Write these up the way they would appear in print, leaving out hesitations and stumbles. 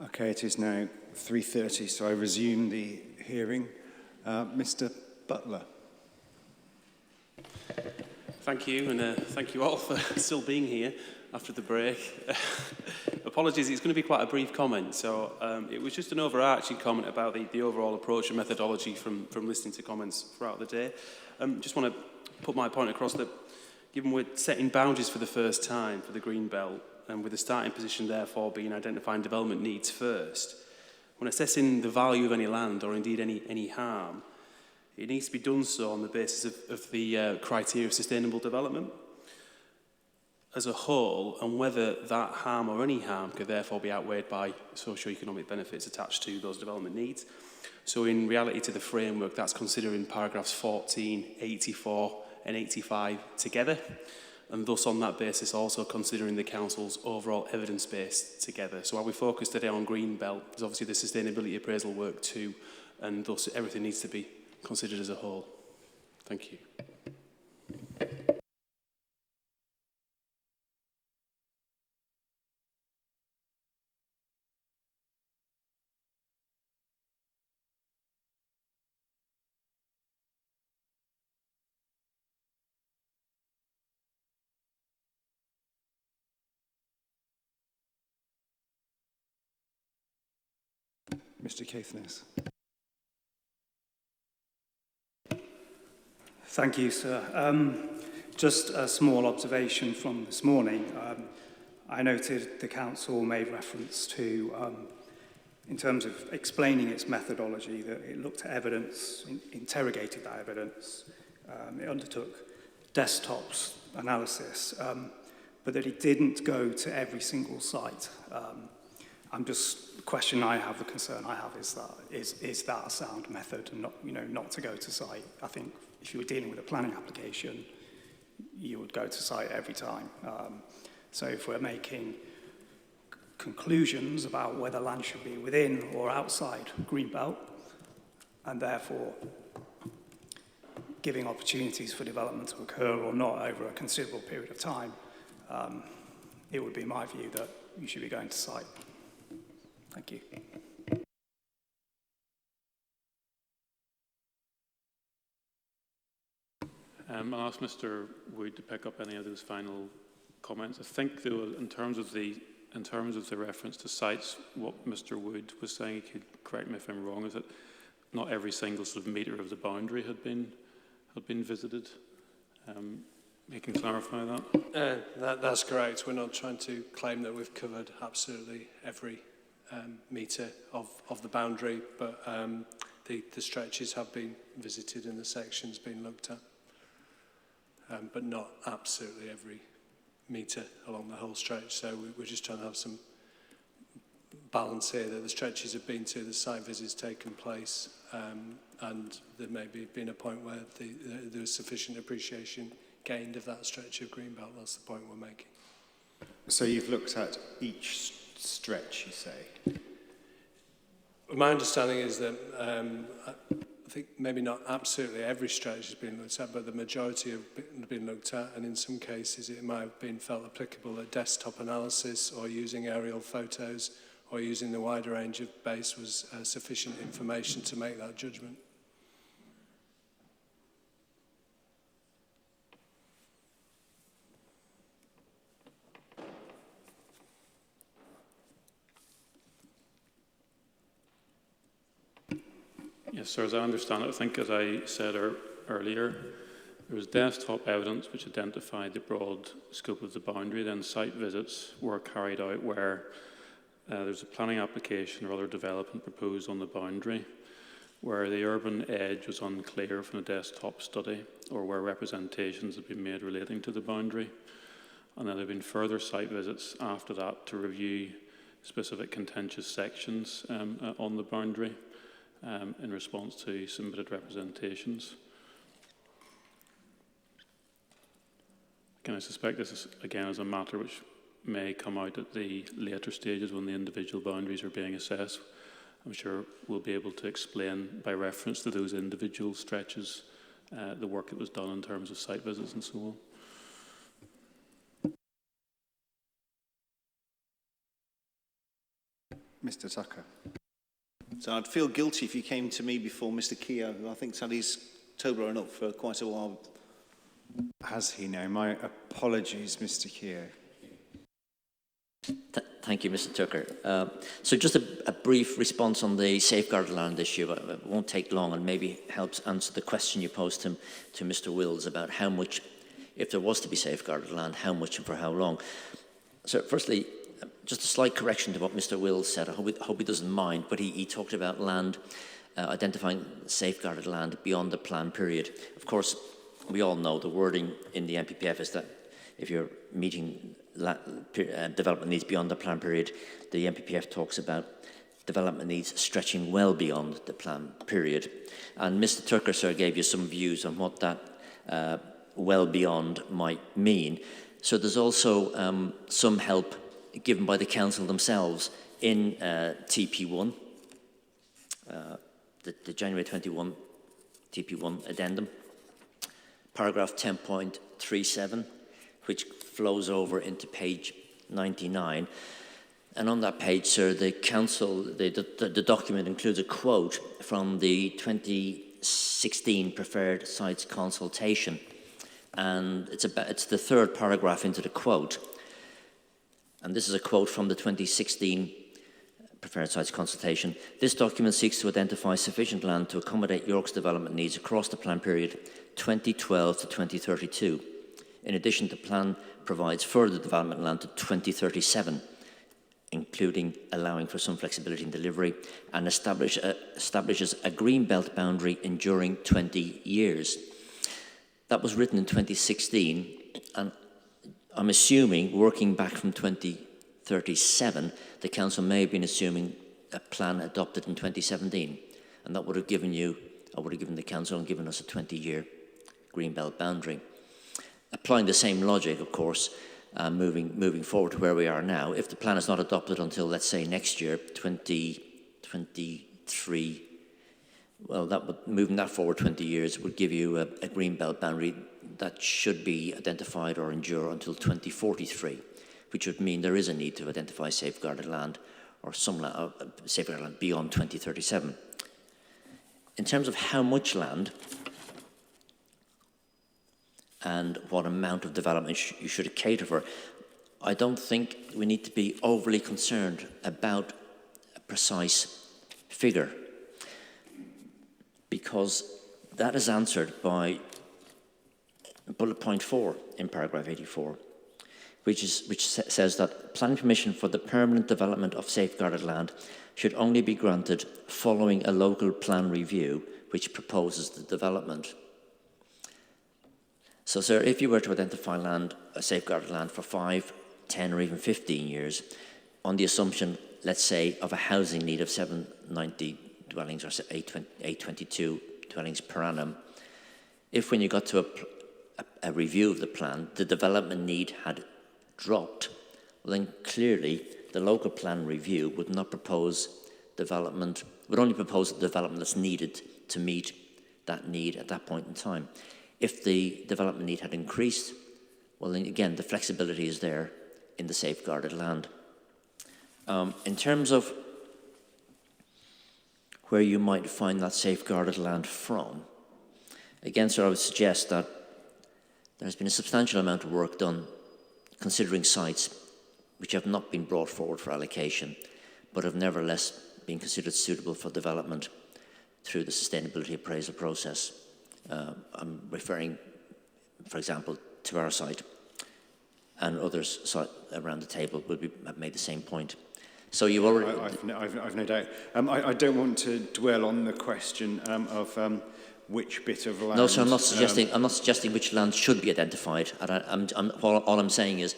Okay, it is now 3:30, so I resume the hearing. Mr. Butler. Thank you, and thank you all for still being here after the break. Apologies, it's going to be quite a brief comment. So it was just an overarching comment about the overall approach and methodology from listening to comments throughout the day. Just want to put my point across that given we're setting boundaries for the first time for the Green Belt, and with the starting position therefore being identifying development needs first, when assessing the value of any land or indeed any harm, it needs to be done so on the basis of the criteria of sustainable development as a whole, and whether that harm or any harm could therefore be outweighed by socio-economic benefits attached to those development needs. So in reality to the framework, that's considering paragraphs 14, 84 and 85 together, and thus on that basis also considering the Council's overall evidence base together. So while we focus today on Greenbelt, there's obviously the sustainability appraisal work too, and thus everything needs to be considered as a whole. Thank you. Mr. Caithness. Thank you, sir. Just a small observation from this morning. I noted the Council made reference to, in terms of explaining its methodology, that it looked at evidence, interrogated that evidence, it undertook desktops analysis, but that it didn't go to every single site. The question I have, the concern I have is that a sound method, and not to go to site? I think if you were dealing with a planning application, you would go to site every time. So if we're making conclusions about whether land should be within or outside Greenbelt, and therefore giving opportunities for development to occur or not over a considerable period of time, it would be my view that you should be going to site. Thank you. I'll ask Mr. Wood to pick up any of those final comments. I think, though, in terms of the reference to sites, what Mr. Wood was saying, he could correct me if I'm wrong, is that not every single sort of metre of the boundary had been visited. You can clarify that? That's correct. We're not trying to claim that we've covered absolutely every metre of the boundary, but the stretches have been visited and the sections been looked at, but not absolutely every metre along the whole stretch. So we're just trying to have some balance here, that the stretches have been to, the site visits taken place, and there may be been a point where there was sufficient appreciation gained of that stretch of Greenbelt. That's the point we're making. So you've looked at each stretch, you say? My understanding is that I think maybe not absolutely every stretch has been looked at, but the majority have been looked at, and in some cases it might have been felt applicable that desktop analysis or using aerial photos or using the wider range of base was sufficient information to make that judgment. Yes, sir, as I understand it, I think as I said earlier, there was desktop evidence which identified the broad scope of the boundary. Then site visits were carried out where there's a planning application or other development proposed on the boundary, where the urban edge was unclear from the desktop study, or where representations had been made relating to the boundary. And then there have been further site visits after that to review specific contentious sections on the boundary, in response to submitted representations. Again, I suspect this is, again, is a matter which may come out at the later stages when the individual boundaries are being assessed. I'm sure we'll be able to explain by reference to those individual stretches the work that was done in terms of site visits and so on. Mr. Tucker. So I'd feel guilty if you came to me before Mr. Keogh, who I think's had his toe blown up for quite a while. Has he now? My apologies, Mr. Keogh. Thank you, Mr. Tucker. So just a brief response on the safeguarded land issue. It won't take long and maybe helps answer the question you posed to Mr. Wills about how much, if there was to be safeguarded land, how much and for how long. So firstly, just a slight correction to what Mr. Wills said. I hope he doesn't mind, but he talked about land, identifying safeguarded land beyond the plan period. Of course, we all know the wording in the NPPF is that if you're meeting development needs beyond the plan period, the NPPF talks about development needs stretching well beyond the plan period. And Mr. Tucker, sir, gave you some views on what that well beyond might mean. So there's also some help given by the council themselves in TP1, the January 21 TP1 addendum, paragraph 10.37, which flows over into page 99. And on that page, sir, the council, the document includes a quote from the 2016 Preferred Sites Consultation. And it's the third paragraph into the quote. And this is a quote from the 2016 Preferred Sites Consultation. This document seeks to identify sufficient land to accommodate York's development needs across the plan period 2012 to 2032. In addition, the plan provides further development land to 2037, including allowing for some flexibility in delivery, and establishes a green belt boundary enduring 20 years. That was written in 2016, and I'm assuming, working back from 2037, the council may have been assuming a plan adopted in 2017, and that would have given you, I would have given the council and given us a 20-year green belt boundary. Applying the same logic, of course, moving forward to where we are now, if the plan is not adopted until, let's say, next year, 2023, well, moving that forward 20 years would give you a green belt boundary that should be identified or endure until 2043, which would mean there is a need to identify safeguarded land or some safeguarded land beyond 2037. In terms of how much land and what amount of development you should cater for, I don't think we need to be overly concerned about a precise figure, because that is answered by bullet point 4 in paragraph 84, which says that planning permission for the permanent development of safeguarded land should only be granted following a local plan review which proposes the development. So, sir, if you were to identify land, a safeguarded land for 5, 10 or even 15 years, on the assumption, let's say, of a housing need of 790 dwellings or 822 dwellings per annum, if when you got to a review of the plan, the development need had dropped, well, then clearly the local plan review would not propose development, would only propose the development that's needed to meet that need at that point in time. If the development need had increased, well, then again, the flexibility is there in the safeguarded land. In terms of where you might find that safeguarded land from, again, sir, I would suggest that there has been a substantial amount of work done considering sites which have not been brought forward for allocation, but have nevertheless been considered suitable for development through the sustainability appraisal process. I'm referring, for example, to our site, and others around the table have made the same point. So you already... I've no doubt. I don't want to dwell on the question of which bit of land... No, sir, I'm not suggesting which land should be identified. And all I'm saying is,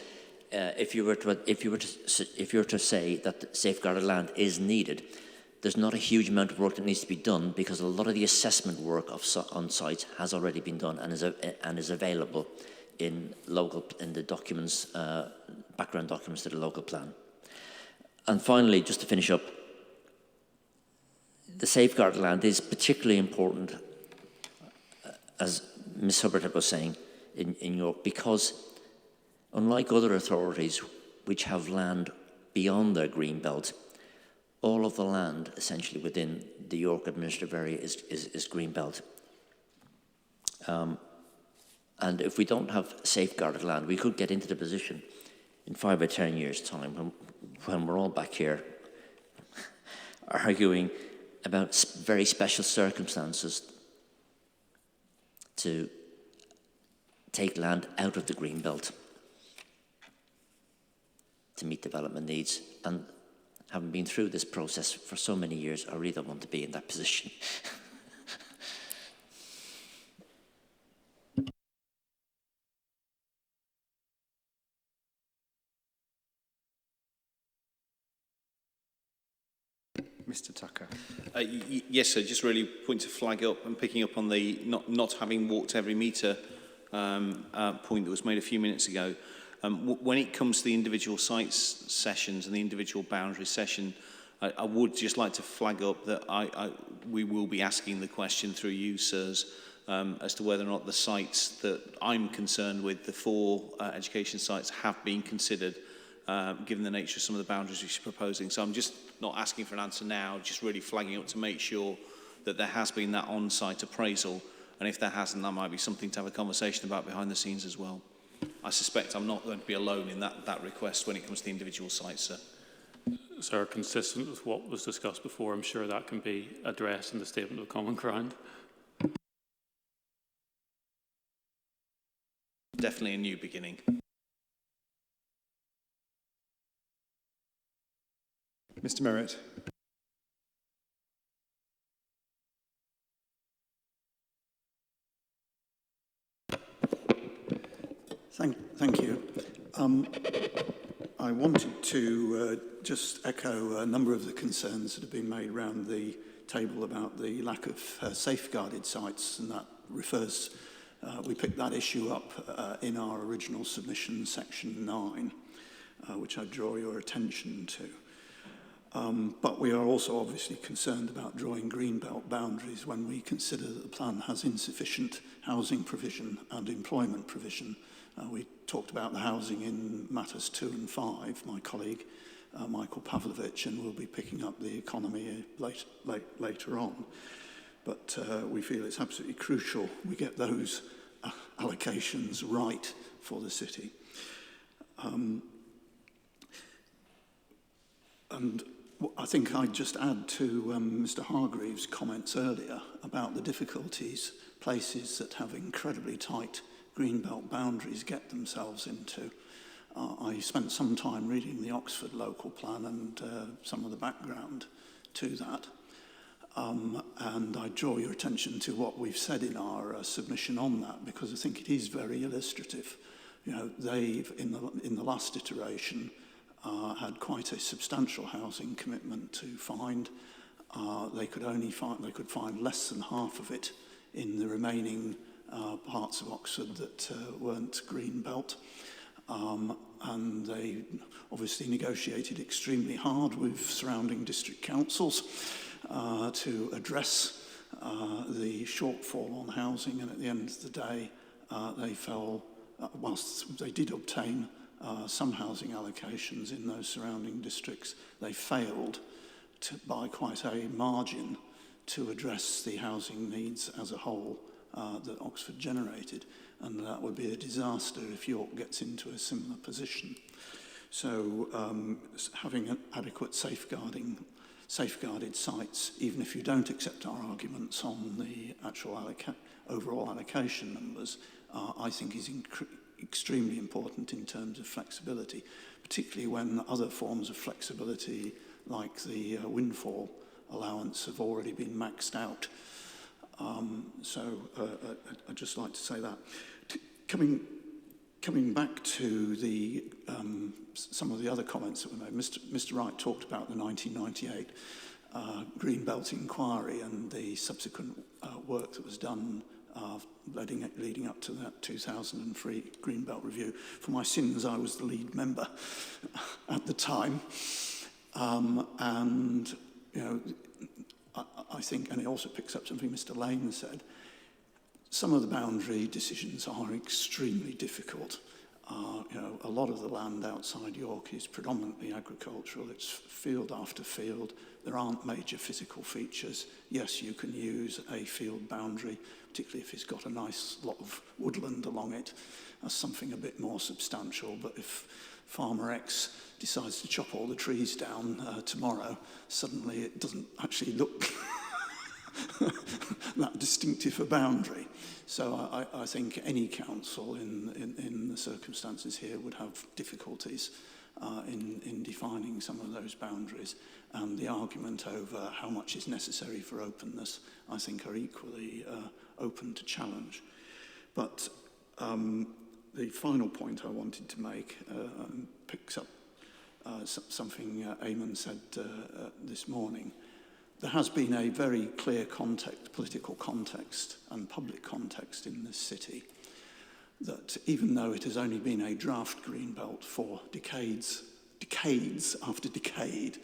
if you were to say that safeguarded land is needed, there's not a huge amount of work that needs to be done, because a lot of the assessment work on sites has already been done and is available in the documents, background documents to the local plan. And finally, just to finish up, the safeguarded land is particularly important, as Ms. Hubbard was saying, in York, because unlike other authorities which have land beyond their green belt, all of the land essentially within the York administrative area is greenbelt. And if we don't have safeguarded land, we could get into the position in 5 or 10 years' time when we're all back here arguing about very special circumstances to take land out of the greenbelt to meet development needs. And having been through this process for so many years, I really don't want to be in that position. Mr. Tucker. Yes, sir. Just really point to flag up and picking up on the not having walked every metre point that was made a few minutes ago. When it comes to the individual sites sessions and the individual boundary session, I would just like to flag up that we will be asking the question through you, sirs, as to whether or not the sites that I'm concerned with, the 4 education sites, have been considered, given the nature of some of the boundaries which you're proposing. So I'm just not asking for an answer now, just really flagging up to make sure that there has been that on-site appraisal, and if there hasn't, that might be something to have a conversation about behind the scenes as well. I suspect I'm not going to be alone in that request when it comes to the individual sites, sir. Sir, consistent with what was discussed before, I'm sure that can be addressed in the statement of common ground. Definitely a new beginning. Mr. Merritt. Thank you. I wanted to just echo a number of the concerns that have been made around the table about the lack of safeguarded sites, and that refers, we picked that issue up in our original submission, section 9, which I draw your attention to. But we are also obviously concerned about drawing greenbelt boundaries when we consider that the plan has insufficient housing provision and employment provision. We talked about the housing in matters 2 and 5, my colleague Michael Pavlovich, and we'll be picking up the economy later on. But we feel it's absolutely crucial we get those allocations right for the city. And I think I'd just add to Mr. Hargreaves' comments earlier about the difficulties places that have incredibly tight greenbelt boundaries get themselves into. I spent some time reading the Oxford local plan and some of the background to that. And I draw your attention to what we've said in our submission on that, because I think it is very illustrative. You know, they've, in the last iteration, had quite a substantial housing commitment to find. They could find less than half of it in the remaining parts of Oxford that weren't green belt. And they obviously negotiated extremely hard with surrounding district councils to address the shortfall on housing, and at the end of the day they fell, whilst they did obtain some housing allocations in those surrounding districts, they failed by quite a margin to address the housing needs as a whole that Oxford generated, and that would be a disaster if York gets into a similar position. So having an adequate safeguarded sites, even if you don't accept our arguments on the actual overall allocation numbers, I think is extremely important in terms of flexibility, particularly when other forms of flexibility like the windfall allowance have already been maxed out. So I'd just like to say that. Coming back to the some of the other comments that were made, Mr. Wright talked about the 1998 Greenbelt inquiry and the subsequent work that was done leading up to that 2003 Greenbelt review. For my sins, I was the lead member at the time, and you know, I think, and it also picks up something Mr. Lane said, some of the boundary decisions are extremely difficult. You know, a lot of the land outside York is predominantly agricultural. It's field after field. There aren't major physical features. Yes, you can use a field boundary, particularly if it's got a nice lot of woodland along it, as something a bit more substantial. But if Farmer X decides to chop all the trees down tomorrow, suddenly it doesn't actually look that distinctive a boundary. So I think any council in the circumstances here would have difficulties in defining some of those boundaries, and the argument over how much is necessary for openness, I think, are equally open to challenge. But the final point I wanted to make picks up something Eamon said this morning. There has been a very clear context, political context and public context in this city, that even though it has only been a draft greenbelt for decades after decade,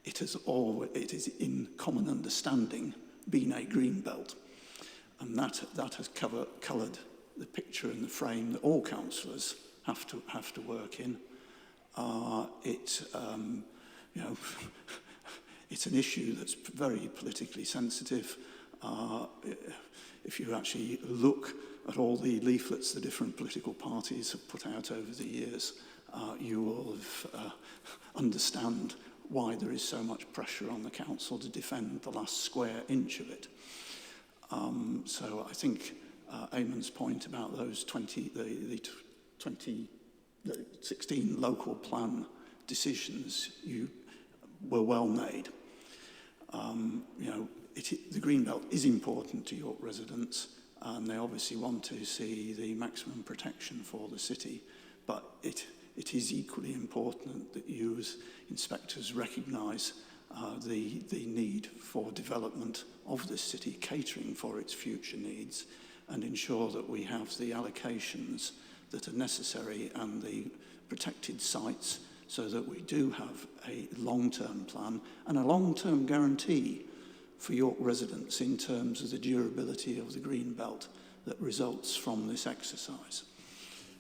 it is in common understanding been a greenbelt. And that has coloured the picture and the frame that all councillors have to work in. You know, it's an issue that's very politically sensitive. If you actually look at all the leaflets the different political parties have put out over the years, you will understand why there is so much pressure on the council to defend the last square inch of it. So I think Eamon's point about those 16 local plan decisions were well made. You know, the Greenbelt is important to York residents, and they obviously want to see the maximum protection for the city, but it is equally important that you as inspectors recognise the need for development of this city, catering for its future needs, and ensure that we have the allocations that are necessary and the protected sites, so that we do have a long-term plan and a long-term guarantee for York residents in terms of the durability of the green belt that results from this exercise.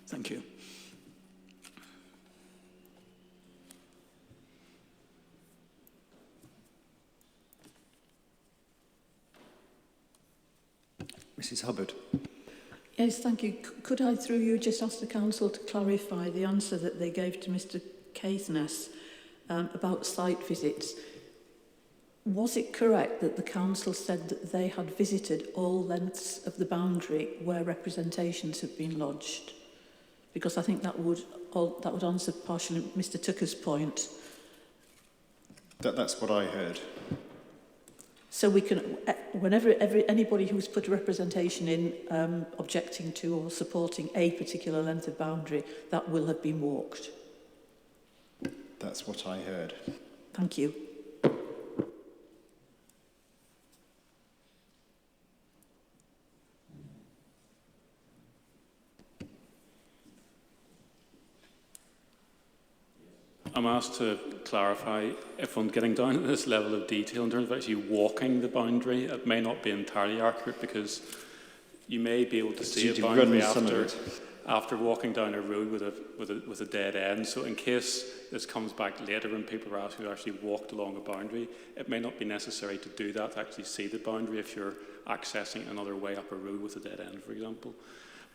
Thank you. Mrs. Hubbard. Yes, thank you. Could I, through you, just ask the council to clarify the answer that they gave to Mr. Caithness about site visits? Was it correct that the council said that they had visited all lengths of the boundary where representations had been lodged? Because I think that would answer partially Mr. Tucker's point. That's what I heard. So we can, whenever anybody who's put a representation in objecting to or supporting a particular length of boundary, that will have been walked. That's what I heard. Thank you. I'm asked to clarify if I'm getting down to this level of detail in terms of actually walking the boundary. It may not be entirely accurate because you may be able to see a boundary after walking down a road with a dead end. So in case this comes back later and people are asked who actually walked along a boundary, it may not be necessary to do that, to actually see the boundary if you're accessing another way up a road with a dead end, for example.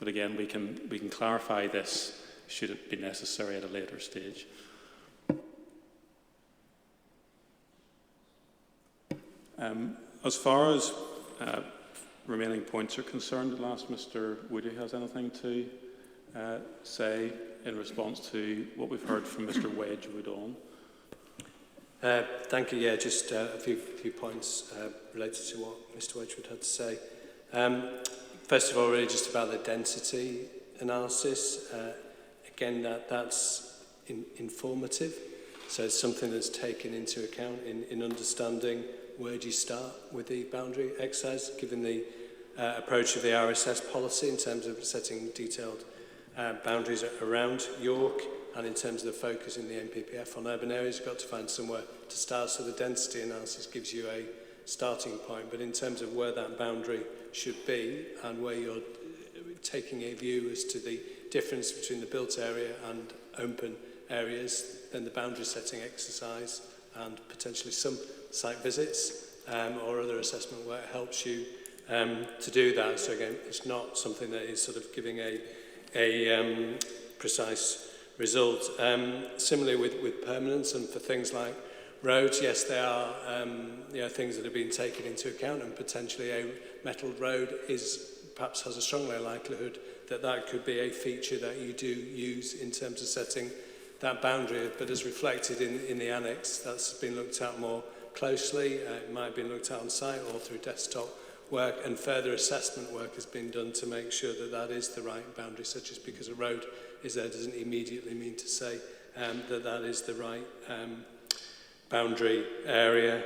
But again, we can clarify this should it be necessary at a later stage. As far as remaining points are concerned, I'll ask Mr. Woody has anything to say in response to what we've heard from Mr. Wedgwood on. Thank you. Yeah, just a few points related to what Mr. Wedgwood had to say. First of all, really just about the density analysis. Again, that's informative. So it's something that's taken into account in understanding where do you start with the boundary exercise, given the approach of the RSS policy in terms of setting detailed boundaries around York, and in terms of the focus in the NPPF on urban areas, you've got to find somewhere to start. So the density analysis gives you a starting point, but in terms of where that boundary should be and where you're taking a view as to the difference between the built area and open areas, then the boundary setting exercise and potentially some site visits or other assessment work helps you to do that. So again, it's not something that is sort of giving a precise result. Similarly with permanence and for things like roads, yes, they are things that have been taken into account, and potentially a metalled road perhaps has a stronger likelihood that could be a feature that you do use in terms of setting that boundary. But as reflected in the annex, that's been looked at more closely. It might have been looked at on site or through desktop work, and further assessment work has been done to make sure that is the right boundary, such as because a road is there doesn't immediately mean to say that is the right boundary area.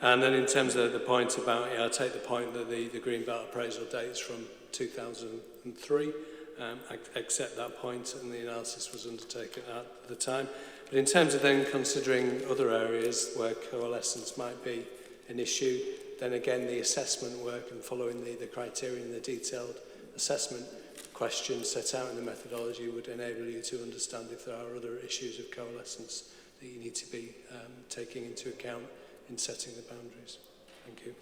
And then in terms of the point about, I take the point that the Greenbelt appraisal dates from 2003. I accept that point, and the analysis was undertaken at the time. But in terms of then considering other areas where coalescence might be an issue, then again the assessment work and following the criteria and the detailed assessment questions set out in the methodology would enable you to understand if there are other issues of coalescence that you need to be taking into account in setting the boundaries. Thank you.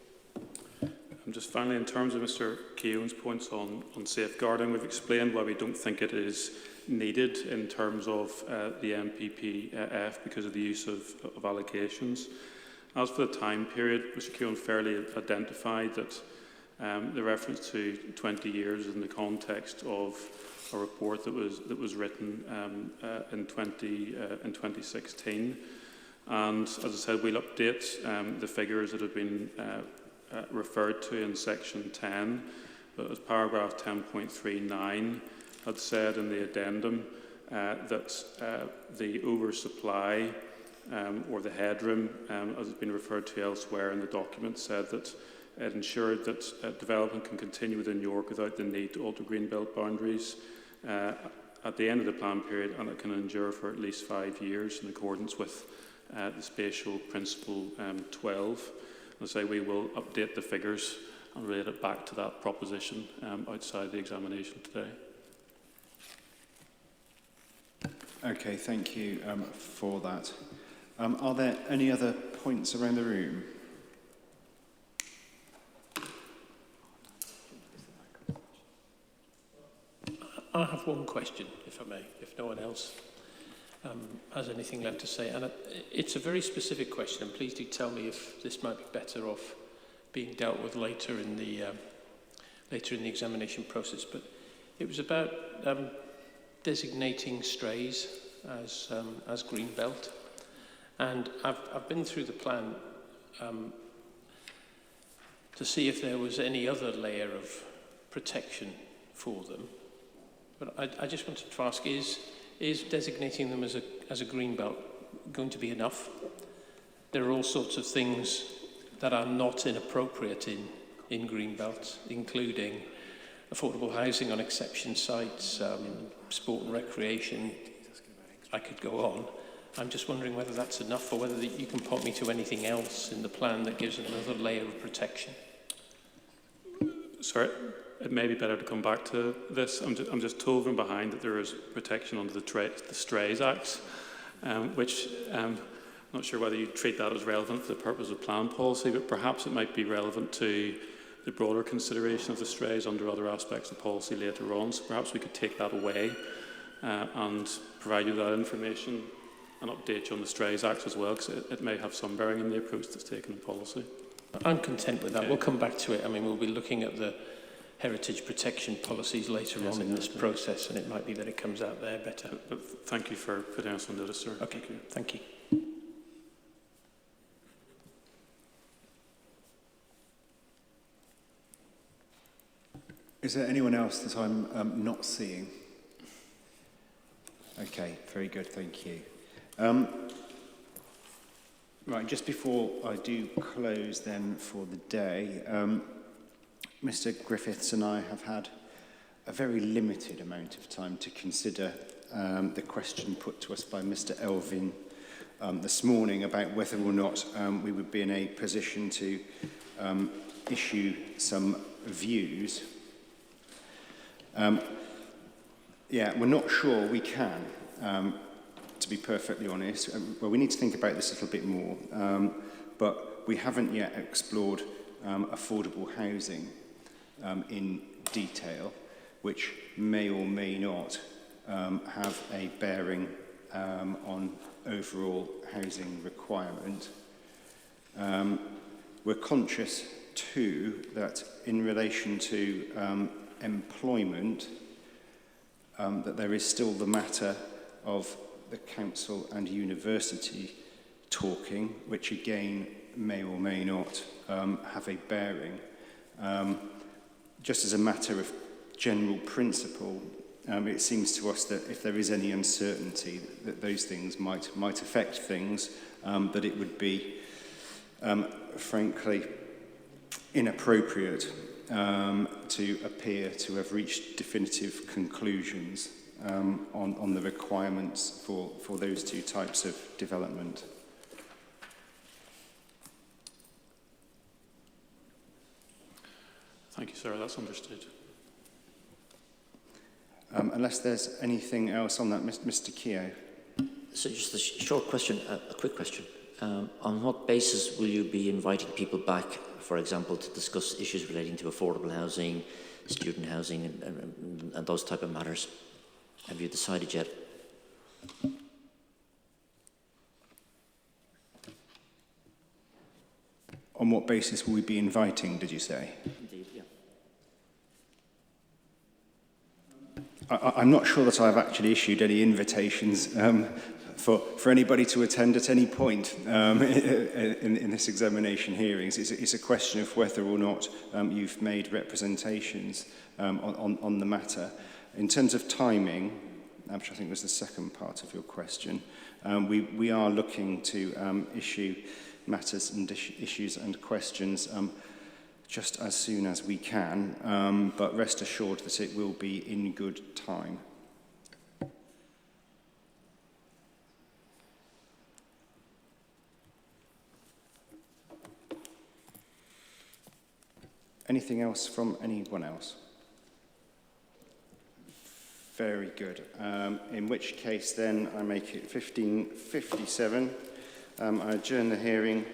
And just finally, in terms of Mr. Keown's points on safeguarding, we've explained why we don't think it is needed in terms of the MPPF because of the use of allocations. As for the time period, Mr. Keown fairly identified that the reference to 20 years is in the context of a report that was written in 2016. And as I said, we'll update the figures that have been referred to in section 10, but as paragraph 10.39 had said in the addendum, that the oversupply or the headroom, as it's been referred to elsewhere in the document, said that it ensured that development can continue within York without the need to alter greenbelt boundaries at the end of the plan period, and it can endure for at least 5 years in accordance with the Spatial Principle 12. As I say, we will update the figures and relate it back to that proposition outside the examination today. Okay, thank you for that. Are there any other points around the room? I have one question, if I may, if no one else has anything left to say. And it's a very specific question, and please do tell me if this might be better off being dealt with later in the examination process. But it was about designating strays as greenbelt. And I've been through the plan to see if there was any other layer of protection for them. But I just wanted to ask, is designating them as a greenbelt going to be enough? There are all sorts of things that are not inappropriate in greenbelts, including affordable housing on exception sites, sport and recreation. I could go on. I'm just wondering whether that's enough, or whether you can point me to anything else in the plan that gives another layer of protection. Sorry, it may be better to come back to this. I'm just told from behind that there is protection under the Strays Act, which I'm not sure whether you treat that as relevant for the purpose of plan policy, but perhaps it might be relevant to the broader consideration of the strays under other aspects of policy later on. So perhaps we could take that away and provide you that information and update you on the Strays Act as well, because it may have some bearing in the approach that's taken in policy. I'm content with that. Okay. We'll come back to it. I mean, we'll be looking at the heritage protection policies later on in this process, and it might be that it comes out there better. But thank you for putting us on notice, sir. Okay, thank you. Is there anyone else that I'm not seeing? Okay, very good, thank you. Right, just before I do close then for the day, Mr. Griffiths and I have had a very limited amount of time to consider the question put to us by Mr. Elvin this morning about whether or not we would be in a position to issue some views. Yeah, we're not sure we can, to be perfectly honest. Well, we need to think about this a little bit more, but we haven't yet explored affordable housing in detail, which may or may not have a bearing on overall housing requirement. We're conscious too that in relation to employment, that there is still the matter of the council and university talking, which again may or may not have a bearing. Just as a matter of general principle, it seems to us that if there is any uncertainty that those things might affect things, that it would be, frankly, inappropriate to appear to have reached definitive conclusions on the requirements for those two types of development. Thank you, sir. That's understood. Unless there's anything else on that, Mr. Keogh. So just a short question, a quick question. On what basis will you be inviting people back, for example, to discuss issues relating to affordable housing, student housing, and those type of matters? Have you decided yet? On what basis will we be inviting, did you say? Indeed, yeah. I'm not sure that I've actually issued any invitations for anybody to attend at any point in this examination hearings. It's a question of whether or not you've made representations on the matter. In terms of timing, which I think was the second part of your question, we are looking to issue matters and issues and questions just as soon as we can, but rest assured that it will be in good time. Anything else from anyone else? Very good. In which case then I make it 15:57. I adjourn the hearing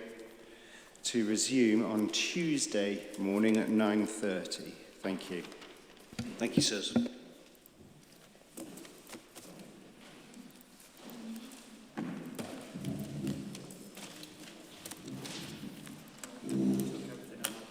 to resume on Tuesday morning at 9:30. Thank you. Thank you, sirs.